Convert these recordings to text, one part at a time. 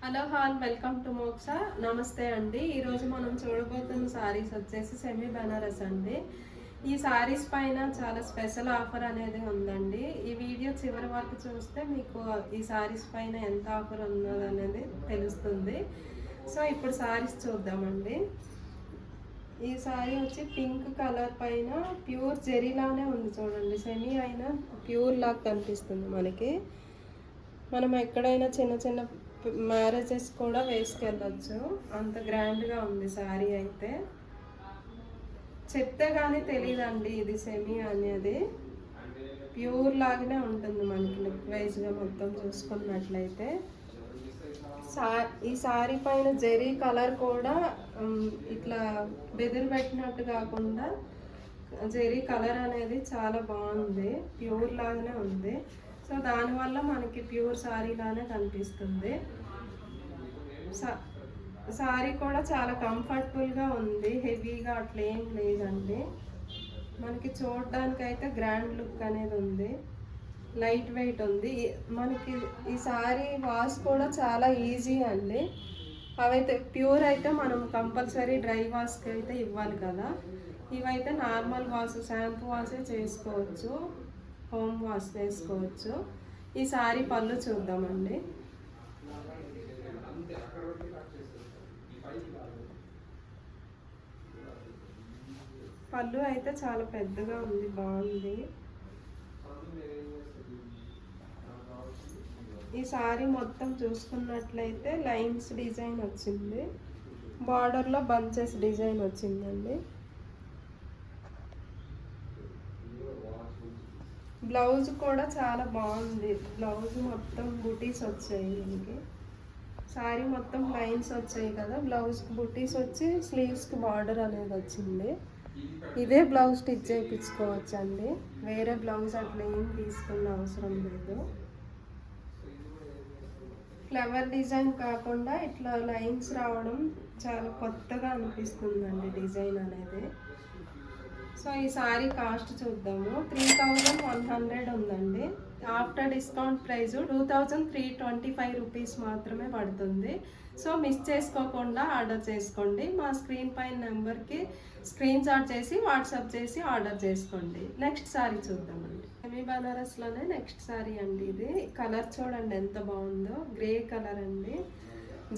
Hello hall welcome to మోక్సా. నమస్తే అండి. ఈరోజు మనం చూడబోతున్న సారీస్ వచ్చేసి సెమీ బనారస్ అండి. ఈ సారీస్ పైన చాలా స్పెషల్ ఆఫర్ అనేది ఉందండి. ఈ వీడియో చివరి వరకు చూస్తే మీకు ఈ సారీస్ పైన ఎంత ఆఫర్ ఉన్నది అనేది తెలుస్తుంది. సో ఇప్పుడు సారీస్ చూద్దామండి. ఈ సారీ వచ్చి పింక్ కలర్ పైన ప్యూర్ జెరీలానే ఉంది చూడండి. సెమీ అయినా ప్యూర్ లాగా కనిపిస్తుంది మనకి. మనం ఎక్కడైనా చిన్న చిన్న మ్యారేజెస్ కూడా వేసుకెళ్ళచ్చు, అంత గ్రాండ్గా ఉంది శారీ. అయితే చెప్తే కానీ తెలియదండి ఇది సెమీ అనేది. ప్యూర్ లాగానే ఉంటుంది మనకి లుక్ వైజ్గా మొత్తం చూసుకున్నట్లయితే. ఈ శారీ పైన జెరీ కలర్ కూడా ఇట్లా బెదిరి పెట్టినట్టు కాకుండా జెరీ కలర్ అనేది చాలా బాగుంది, ప్యూర్ లాగానే ఉంది. సో దానివల్ల మనకి ప్యూర్ శారీ లానే కనిపిస్తుంది. శారీ కూడా చాలా కంఫర్టబుల్గా ఉంది, హెవీగా అట్లా ఏం లేదండి. మనకి చూడడానికి అయితే గ్రాండ్ లుక్ అనేది ఉంది, లైట్ వెయిట్ ఉంది. మనకి ఈ శారీ వాష్ కూడా చాలా ఈజీ అండి. అవైతే ప్యూర్ అయితే మనం కంపల్సరీ డ్రై వాష్కి అయితే ఇవ్వాలి కదా. ఇవైతే నార్మల్ వాష్, షాంపూ వాషే చేసుకోవచ్చు, హోమ్ వాష్ చేసుకోవచ్చు. ఈ సారీ పళ్ళు చూద్దామండి. పళ్ళు అయితే చాలా పెద్దగా ఉంది, బాగుంది. ఈ సారీ మొత్తం చూసుకున్నట్లయితే లైన్స్ డిజైన్ వచ్చింది, బార్డర్లో బంచెస్ డిజైన్ వచ్చిందండి. బ్లౌజ్ కూడా చాలా బాగుంది. బ్లౌజ్ మొత్తం బుటీస్ వచ్చాయి దీనికి. శారీ మొత్తం లైన్స్ వచ్చాయి కదా, బ్లౌజ్కి బుటీస్ వచ్చి స్లీవ్స్కి బార్డర్ అనేది వచ్చింది. ఇదే బ్లౌజ్ స్టిచ్ చేయించుకోవచ్చు అండి, వేరే బ్లౌజ్ అట్లా ఏం తీసుకున్న అవసరం లేదు. ఫ్లవర్ డిజైన్ కాకుండా ఇట్లా లైన్స్ రావడం చాలా కొత్తగా అనిపిస్తుందండి డిజైన్ అనేది. సో ఈ సారీ కాస్ట్ చూద్దాము. 3100 ఉందండి. ఆఫ్టర్ డిస్కౌంట్ ప్రైస్ 2325 రూపీస్ మాత్రమే పడుతుంది. సో మిస్ చేసుకోకుండా ఆర్డర్ చేసుకోండి. మా స్క్రీన్ పైన నెంబర్కి స్క్రీన్ షాట్ చేసి వాట్సాప్ చేసి ఆర్డర్ చేసుకోండి. నెక్స్ట్ సారీ చూద్దామండి. సెమీ బనారస్లోనే నెక్స్ట్ సారీ అండి. ఇది కలర్ చూడండి ఎంత బాగుందో, గ్రే కలర్ అండి.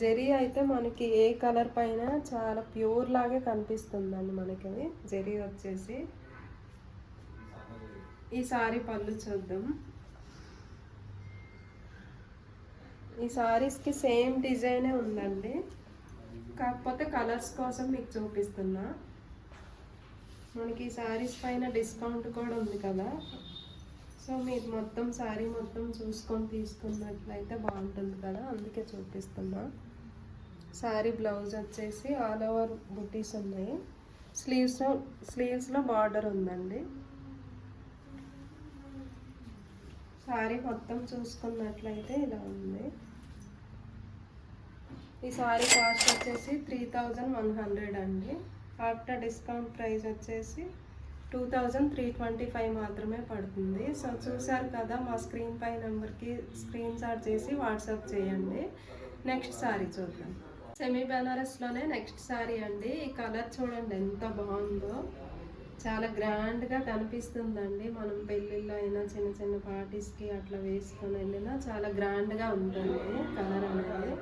జెరీ అయితే మనకి ఏ కలర్ పైన చాలా ప్యూర్ లాగే కనిపిస్తుందండి మనకి. జెరీ వచ్చేసి ఈ సారీ పళ్ళు చూద్దాం. ఈ సారీస్కి సేమ్ డిజైనే ఉందండి, కాకపోతే కలర్స్ కోసం మీకు చూపిస్తున్నా. మనకి ఈ సారీస్ పైన డిస్కౌంట్ కూడా ఉంది కదా, సో మీరు మొత్తం శారీ మొత్తం చూసుకొని తీసుకున్నట్లయితే బాగుంటుంది కదా, అందుకే చూపిస్తున్నా. శారీ బ్లౌజ్ వచ్చేసి ఆల్ ఓవర్ బుటీస్ ఉన్నాయి, స్లీవ్స్లో బార్డర్ ఉందండి. శారీ మొత్తం చూసుకున్నట్లయితే ఇలా ఉంది. ఈ శారీ కాస్ట్ వచ్చేసి 3100 అండి. ఆఫ్టర్ డిస్కౌంట్ ప్రైస్ వచ్చేసి 2325 మాత్రమే పడుతుంది. సో చూసారు కదా, మా స్క్రీన్ పై నెంబర్కి స్క్రీన్ షాట్ చేసి వాట్సాప్ చేయండి. నెక్స్ట్ సారీ చూద్దాం. సెమీ బనారస్లోనే నెక్స్ట్ సారీ అండి. ఈ కలర్ చూడండి ఎంత బాగుందో, చాలా గ్రాండ్గా కనిపిస్తుందండి. మనం పెళ్ళిళ్ళు అయినా చిన్న చిన్న పార్టీస్కి అట్లా వేసుకొని వెళ్ళినా చాలా గ్రాండ్గా ఉంటుంది కలర్ అనేది.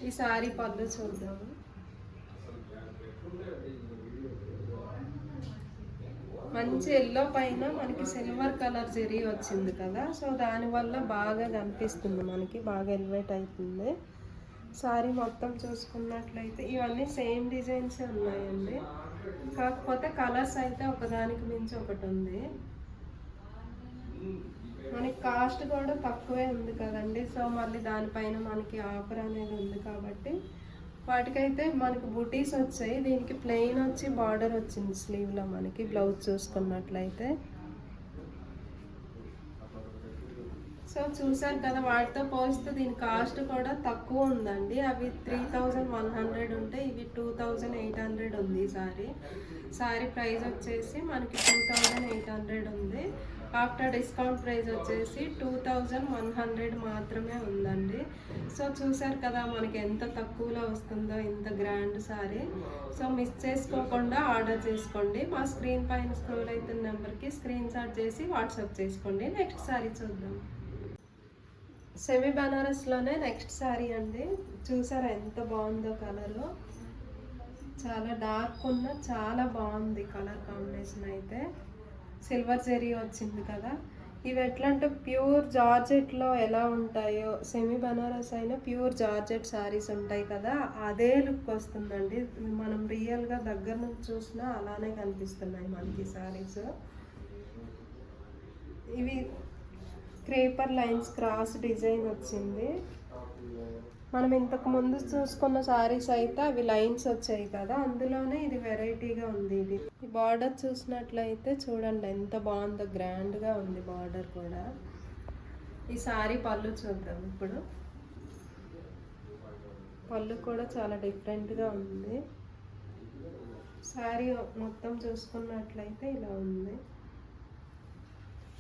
ఈ సారీ పళ్ళు చూద్దాము. మంచి ఎల్లో పైన మనకి సిల్వర్ కలర్ జెరీ వచ్చింది కదా, సో దానివల్ల బాగా కనిపిస్తుంది మనకి, బాగా ఎలివేట్ అవుతుంది. సారీ మొత్తం చూసుకున్నట్లయితే ఇవన్నీ సేమ్ డిజైన్స్ ఉన్నాయండి, కాకపోతే కలర్స్ అయితే ఒకదానికి మించి ఒకటి ఉంది. మనకి కాస్ట్ కూడా తక్కువే ఉంది కదండి, సో మళ్ళీ దానిపైన మనకి ఆఫర్ అనేది ఉంది కాబట్టి వాటికైతే మనకి బుటీస్ వచ్చాయి. దీనికి ప్లెయిన్ వచ్చి బార్డర్ వచ్చింది స్లీవ్లో మనకి. బ్లౌజ్ చూసుకున్నట్లయితే సో చూసారు కదా, వాటితో పోలిస్తే దీని కాస్ట్ కూడా తక్కువ ఉందండి. అవి 3100 ఉంటే ఇవి 2800 ఉంది. సారీ ప్రైస్ వచ్చేసి మనకి 2800 ఉంది. ఆఫ్టర్ డిస్కౌంట్ ప్రైస్ వచ్చేసి 2100 మాత్రమే ఉందండి. సో చూసారు కదా మనకి ఎంత తక్కువలో వస్తుందో ఇంత గ్రాండ్ సారీ. సో మిస్ చేసుకోకుండా ఆర్డర్ చేసుకోండి. మా స్క్రీన్ పైన స్క్రోల్ అవుతున్న నెంబర్కి స్క్రీన్ షాట్ చేసి వాట్సాప్ చేసుకోండి. నెక్స్ట్ సారీ చూద్దాం. సెమీ బనారస్లోనే నెక్స్ట్ సారీ అండి. చూసారా ఎంత బాగుందో కలరు, చాలా డార్క్ ఉన్న చాలా బాగుంది కలర్ కాంబినేషన్. అయితే సిల్వర్ జెరీ వచ్చింది కదా. ఇవి ఎట్లా అంటే ప్యూర్ జార్జెట్లో ఎలా ఉంటాయో, సెమీ బనారస్ అయినా ప్యూర్ జార్జెట్ శారీస్ ఉంటాయి కదా, అదే లుక్ వస్తుందండి. మనం రియల్గా దగ్గర నుంచి చూసినా అలానే కనిపిస్తున్నాయి మనకి శారీస్. ఇవి క్రేపర్ లైన్స్ క్రాస్ డిజైన్ వచ్చింది. మనం ఇంతకు ముందు చూసుకున్న సారీస్ అయితే అవి లైన్స్ వచ్చాయి కదా, అందులోనే ఇది వెరైటీగా ఉంది. ఇది ఈ బార్డర్ చూసినట్లయితే చూడండి ఎంత బాగుందో, గ్రాండ్గా ఉంది బార్డర్ కూడా. ఈ సారీ పళ్ళు చూద్దాం ఇప్పుడు. పళ్ళు కూడా చాలా డిఫరెంట్గా ఉంది. సారీ మొత్తం చూసుకున్నట్లయితే ఇలా ఉంది.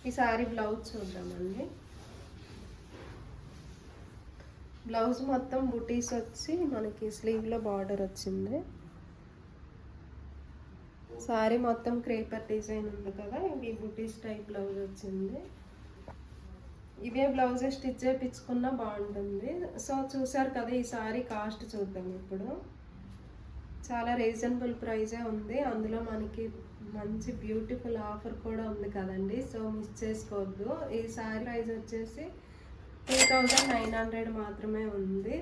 ఈ సారీ బ్లౌజ్ చూద్దామండి. బ్లౌజ్ మొత్తం బుటీస్ వచ్చి మనకి స్లీవ్లో బార్డర్ వచ్చింది. సారీ మొత్తం క్రేపర్ డిజైన్ ఉంది కదా, ఇవి బుటీస్ టైప్ బ్లౌజ్ వచ్చింది. ఇవే బ్లౌజ్ స్టిచ్ చేయించుకున్నా బాగుంటుంది. సో చూసారు కదా, ఈ సారీ కాస్ట్ చూద్దాం ఇప్పుడు. చాలా రీజనబుల్ ప్రైజే ఉంది. అందులో మనకి మంచి బ్యూటిఫుల్ ఆఫర్ కూడా ఉంది కదండి. సో మిస్ చేసుకోవద్దు. ఈ సారీ ప్రైస్ వచ్చేసి 2900 మాత్రమే ఉంది.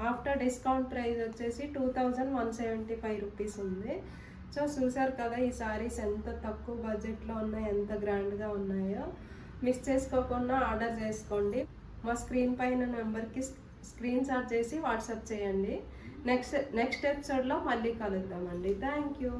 ఆఫ్టర్ డిస్కౌంట్ ప్రైస్ వచ్చేసి 2175 రూపీస్ ఉంది. సో చూసారు కదా ఈ సారీస్ ఎంత తక్కువ బడ్జెట్లో ఉన్నాయి, ఎంత గ్రాండ్గా ఉన్నాయో. మిస్ చేసుకోకుండా ఆర్డర్ చేసుకోండి. మా స్క్రీన్ పైన నెంబర్కి స్క్రీన్ షాట్ చేసి వాట్సాప్ చేయండి. నెక్స్ట్ ఎపిసోడ్లో మళ్ళీ కలుద్దామండి. Thank you.